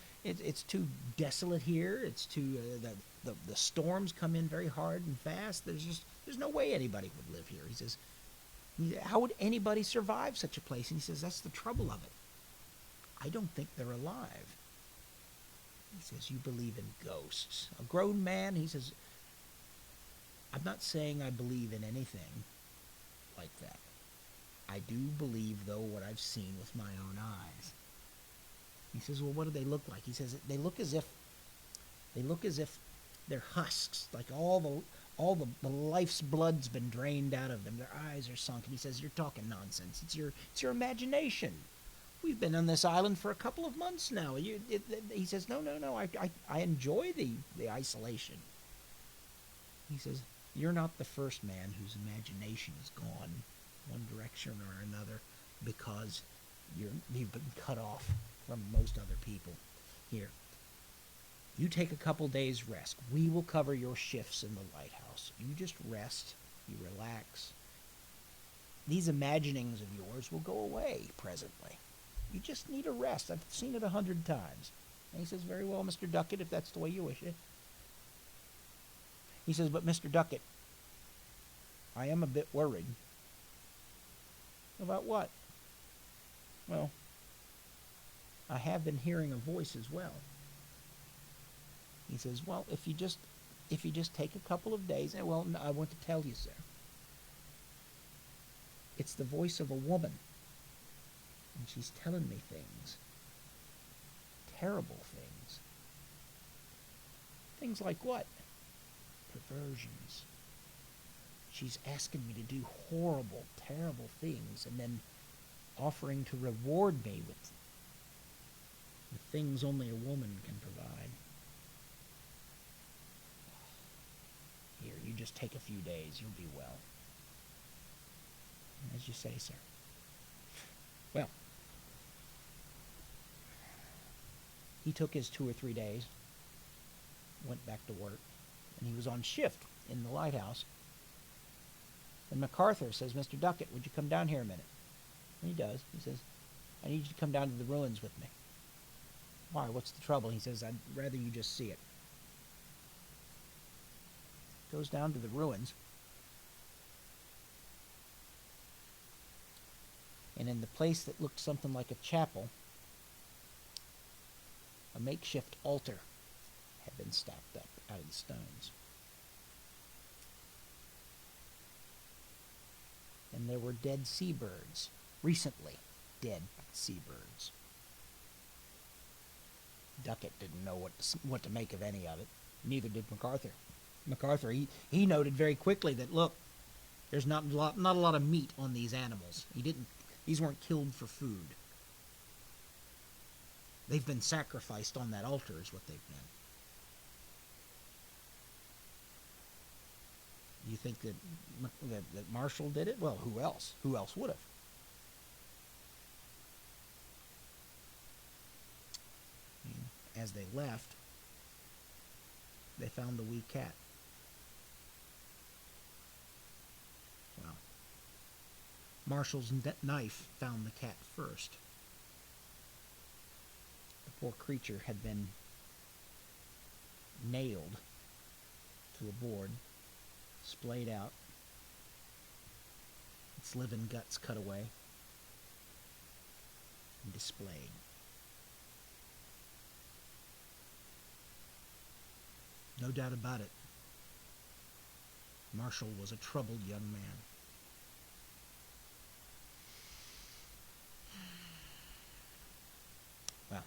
desolate here. It's too the storms come in very hard and fast. There's no way anybody would live here." He says, "How would anybody survive such a place?" And he says, "That's the trouble of it. I don't think they're alive." He says, "You believe in ghosts." A grown man, he says, "I'm not saying I believe in anything like that. I do believe, though, what I've seen with my own eyes." He says, "Well, what do they look like?" He says, they look as if they're husks, like all the life's blood's been drained out of them. Their eyes are sunk." And he says, "You're talking nonsense. It's your imagination. We've been on this island for a couple of months now." He says, No. I enjoy the isolation." He says, "You're not the first man whose imagination has gone one direction or another because you've been cut off from most other people. Here, you take a couple days rest. We will cover your shifts in the lighthouse. You just rest, you relax. These imaginings of yours will go away presently. You just need a rest. I've seen it 100 times. And he says, "Very well, Mr. Duckett, if that's the way you wish it." He says, "But Mr. Duckett, I am a bit worried." "About what?" "Well, I have been hearing a voice as well." He says, "Well, if you just take a couple of days," and well, no, I want to tell you, sir. It's the voice of a woman, and she's telling me things. Terrible things. Things like what? Perversions. She's asking me to do horrible, terrible things, and then offering to reward me with the things only a woman can provide. Here, you just take a few days, you'll be well." "As you say, sir." Well, he took his 2 or 3 days, went back to work, and he was on shift in the lighthouse. And MacArthur says, "Mr. Duckett, would you come down here a minute?" And he does. He says, "I need you to come down to the ruins with me." "Why, what's the trouble?" He says, "I'd rather you just see it." Goes down to the ruins. And in the place that looked something like a chapel, a makeshift altar had been stacked up out of the stones. And there were dead seabirds, recently dead seabirds. Duckett didn't know what to make of any of it. Neither did MacArthur. MacArthur, he noted very quickly that, look, there's not a lot of meat on these animals. These weren't killed for food. They've been sacrificed on that altar is what they've been. You think that Marshall did it? Well, who else? Who else would have? As they left, they found the wee cat. Well, Marshall's knife found the cat first. poor creature had been nailed to a board, splayed out, its living guts cut away, and displayed. No doubt about it, Marshall was a troubled young man. Well,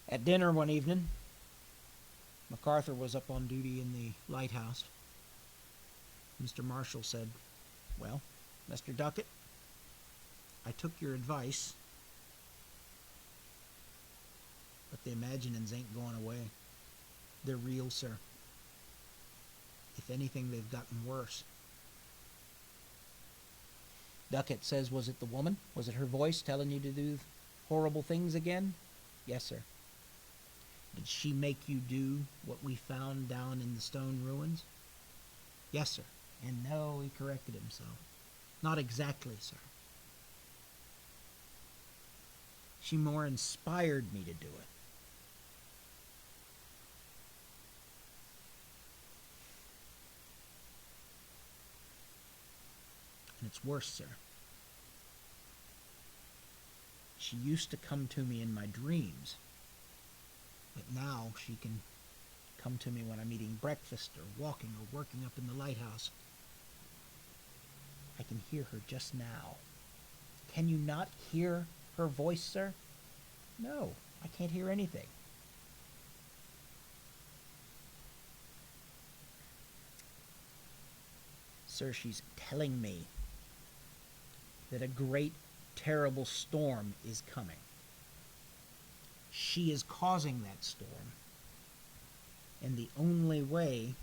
at dinner one evening, MacArthur was up on duty in the lighthouse. Mr. Marshall said, "Well, Mr. Duckett, I took your advice, but the imaginings ain't going away. They're real, sir. If anything, they've gotten worse." Duckett says, "Was it the woman? Was it her voice telling you to do horrible things again?" "Yes, sir." "Did she make you do what we found down in the stone ruins?" "Yes, sir." And no, he corrected himself. "Not exactly, sir. She more inspired me to do it." And it's worse, sir. She used to come to me in my dreams, but now she can come to me when I'm eating breakfast or walking or working up in the lighthouse. I can hear her just now. Can you not hear her voice, sir?" "No, I can't hear anything." "Sir, she's telling me that a great, terrible storm is coming. She is causing that storm. And the only way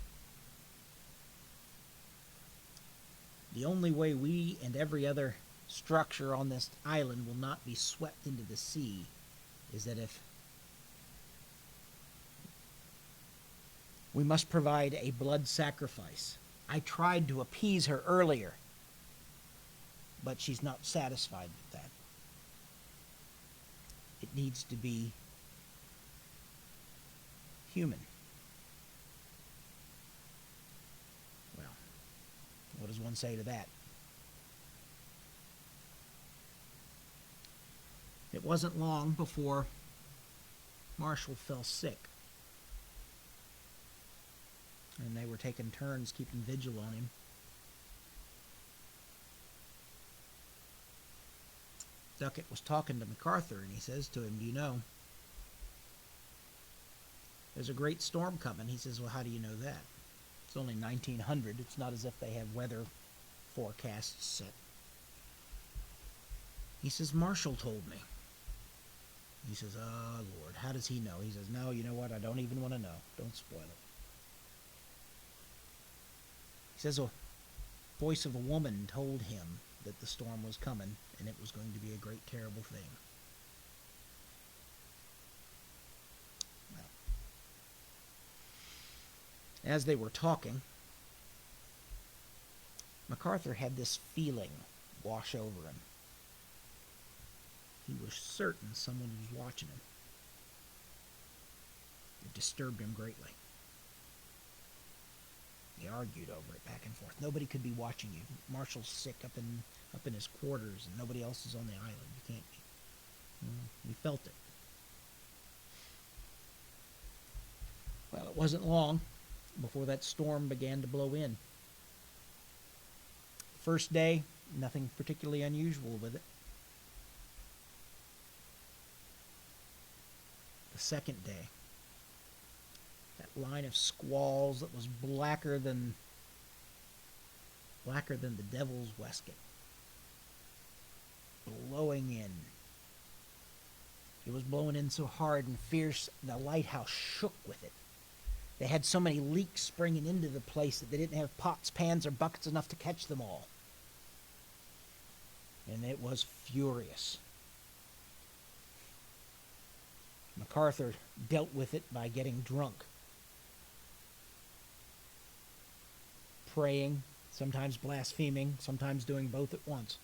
we and every other structure on this island will not be swept into the sea is that if we must provide a blood sacrifice. I tried to appease her earlier, but she's not satisfied with that. It needs to be human." Well, what does one say to that? It wasn't long before Marshall fell sick, and they were taking turns keeping vigil on him. Duckett was talking to MacArthur, and he says to him, "Do you know, there's a great storm coming?" He says, "Well, how do you know that? It's only 1900. It's not as if they have weather forecasts set." He says, "Marshall told me." He says, "Oh, Lord, how does he know?" He says, "No, you know what? I don't even want to know. Don't spoil it." He says a voice of a woman told him that the storm was coming and it was going to be a great, terrible thing. Well, as they were talking, MacArthur had this feeling wash over him. He was certain someone was watching him. It disturbed him greatly. They argued over it back and forth. Nobody could be watching you. Marshall's sick up in his quarters, and nobody else is on the island. You can't be. We felt it. Well, it wasn't long before that storm began to blow in. First day, nothing particularly unusual with it. The second day, that line of squalls that was blacker than the devil's waistcoat, blowing in. It was blowing in so hard and fierce, the lighthouse shook with it. They had so many leaks springing into the place that they didn't have pots, pans, or buckets enough to catch them all. And it was furious. MacArthur dealt with it by getting drunk, praying, sometimes blaspheming, sometimes doing both at once.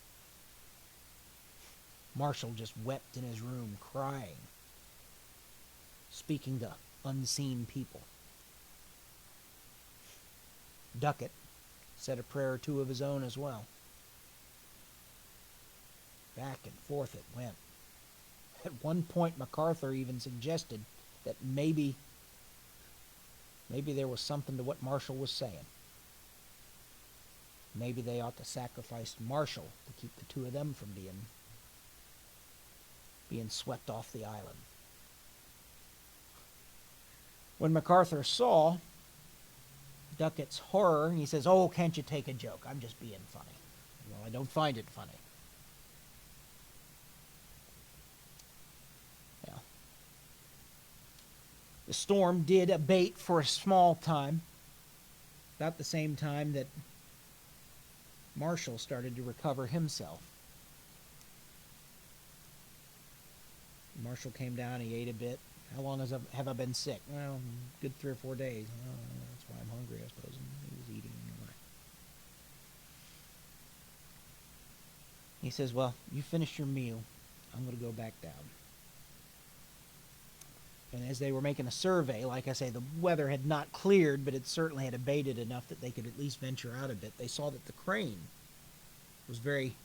Marshall just wept in his room, crying, speaking to unseen people. Duckett said a prayer or two of his own as well. Back and forth it went. At one point, MacArthur even suggested that maybe there was something to what Marshall was saying. Maybe they ought to sacrifice Marshall to keep the two of them from being swept off the island. When MacArthur saw Duckett's horror, he says, "Oh, can't you take a joke? I'm just being funny." Well, I don't find it funny. Yeah. The storm did abate for a small time, about the same time that Marshall started to recover himself. Marshall came down, he ate a bit. How long have I been sick? Well, good 3 or 4 days. Well, that's why I'm hungry, I suppose. And he was eating anyway. He says, "Well, you finished your meal. I'm going to go back down." And as they were making a survey, like I say, the weather had not cleared, but it certainly had abated enough that they could at least venture out a bit. They saw that the crane was very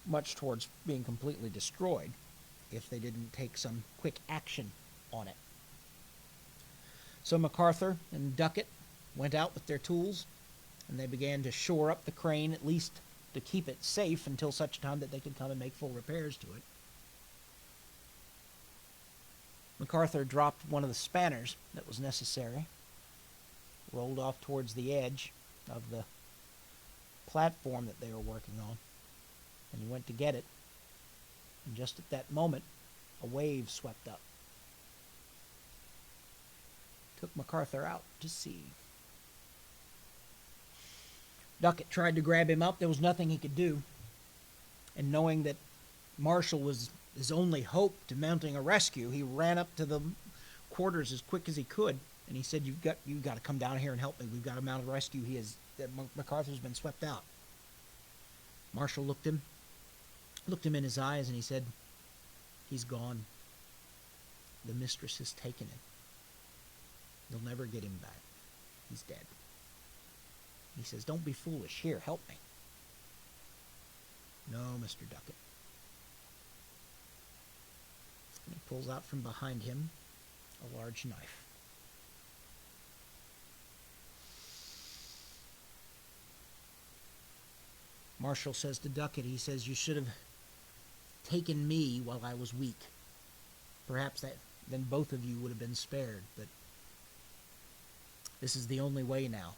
much towards being completely destroyed if they didn't take some quick action on it. So MacArthur and Duckett went out with their tools, and they began to shore up the crane, at least to keep it safe until such time that they could come and make full repairs to it. MacArthur dropped one of the spanners that was necessary, rolled off towards the edge of the platform that they were working on, and he went to get it. And just at that moment, a wave swept up. Took MacArthur out to sea. Duckett tried to grab him up. There was nothing he could do. And knowing that Marshall was his only hope to mounting a rescue, he ran up to the quarters as quick as he could, and he said, You've got to come down here and help me. We've got to mount a rescue. MacArthur's been swept out." Marshall looked him in his eyes, and he said, "He's gone. The mistress has taken him. You'll never get him back. He's dead." He says, "Don't be foolish. Here, help me." "No, Mr. Duckett." And he pulls out from behind him a large knife. Marshall says to Duckett, he says, "You should have taken me while I was weak. Perhaps then both of you would have been spared, but this is the only way now.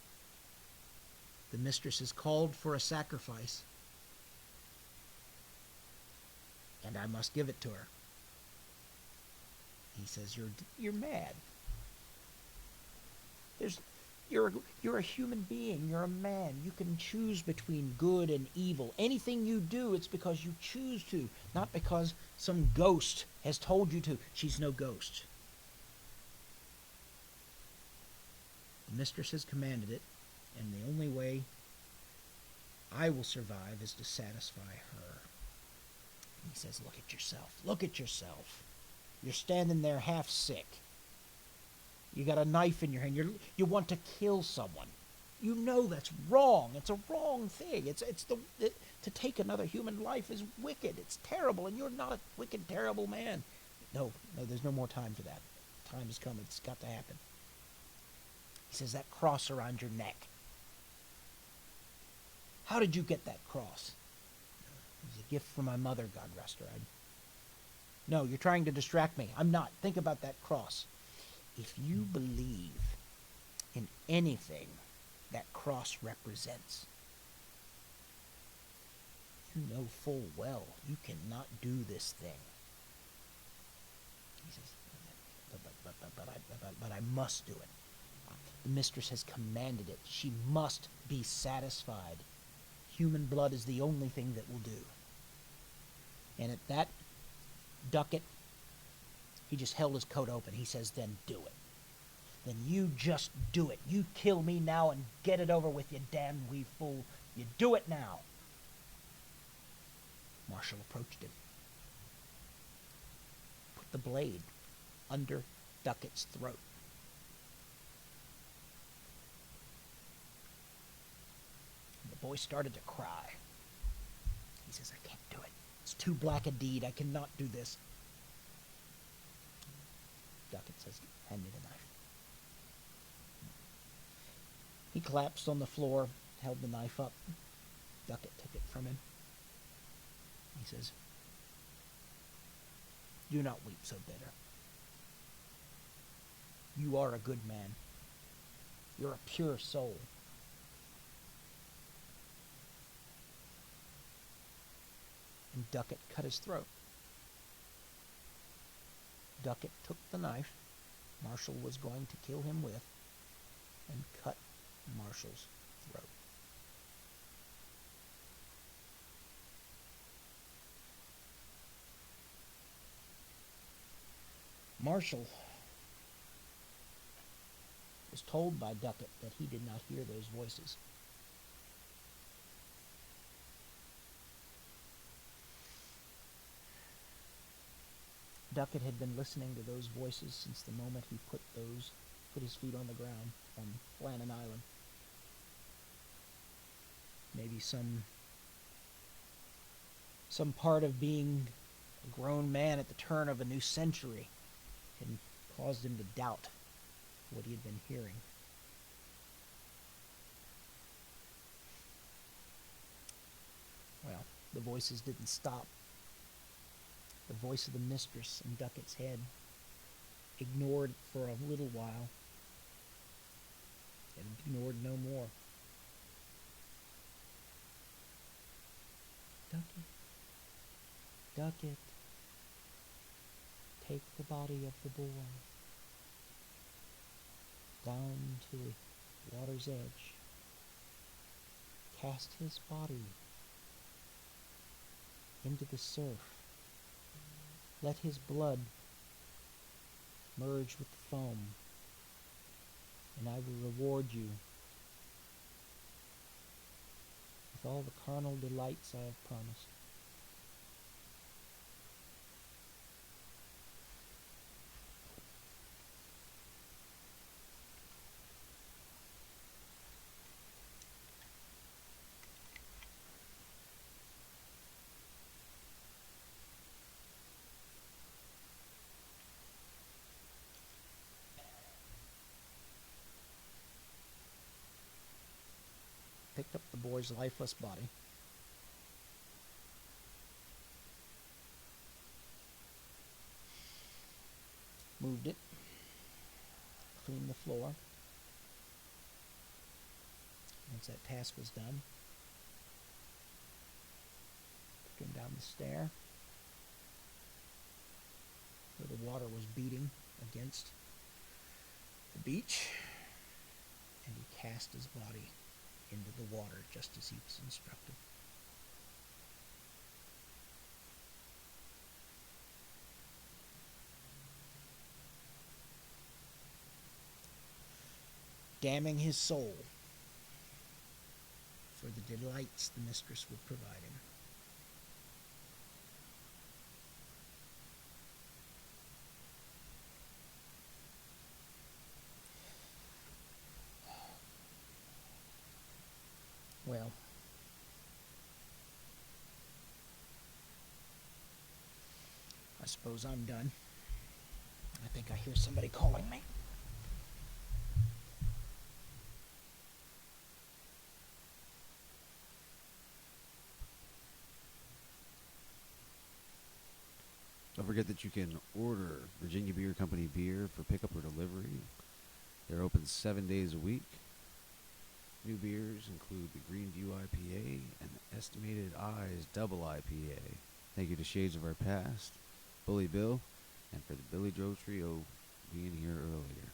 The mistress has called for a sacrifice, and I must give it to her." He says, "You're mad. You're a human being. You're a man. You can choose between good and evil. Anything you do, it's because you choose to, not because some ghost has told you to." She's no ghost. The mistress has commanded it, and the only way I will survive is to satisfy her. And he says, "Look at yourself. Look at yourself. You're standing there half sick. You got a knife in your hand. You want to kill someone. You know that's wrong. It's a wrong thing. To take another human life is wicked. It's terrible, and you're not a wicked, terrible man." No, there's no more time for that. Time has come. It's got to happen. He says, "That cross around your neck. How did you get that cross?" "It was a gift from my mother, God rest her." "No, you're trying to distract me." "I'm not. Think about that cross. If you believe in anything that cross represents, you know full well you cannot do this thing." He says, but I must do it. The mistress has commanded it. She must be satisfied. Human blood is the only thing that will do." And at that, Duckett, he just held his coat open. He says, "Then do it. Then you just do it. You kill me now and get it over with, you damn wee fool. You do it now." Marshall approached him. the blade under Duckett's throat. The boy started to cry. He says, I can't do it. It's too black a deed. I cannot do this. Duckett says, hand me the knife. He collapsed on the floor, held the knife up. Duckett took it from him. He says, do not weep so bitter. You are a good man. You're a pure soul. And Duckett cut his throat. Duckett took the knife Marshall was going to kill him with and cut Marshall's throat. Marshall was told by Duckett that he did not hear those voices. Duckett had been listening to those voices since the moment he put his feet on the ground on Lannon Island. Maybe some part of being a grown man at the turn of a new century had caused him to doubt what he had been hearing. Well, the voices didn't stop. The voice of the mistress in Duckett's head ignored for a little while and ignored no more. Duckett, Duckett, take the body of the boy down to the water's edge. Cast his body into the surf. Let his blood merge with the foam, and I will reward you with all the carnal delights I have promised. Picked up the boy's lifeless body. Moved it. Cleaned the floor. Once that task was done, took him down the stair where the water was beating against the beach, and he cast his body into the water just as he was instructed. Damning his soul for the delights the mistress would provide him. Well, I suppose I'm done. I think I hear somebody calling me.
Don't forget that you can order Virginia Beer Company beer for pickup or delivery. They're open 7 days a week. New beers include the Greenview IPA and the Estimated Eyes Double IPA. Thank you to Shades of Our Past, Bully Bill, and for the Billy Joe Trio being here earlier.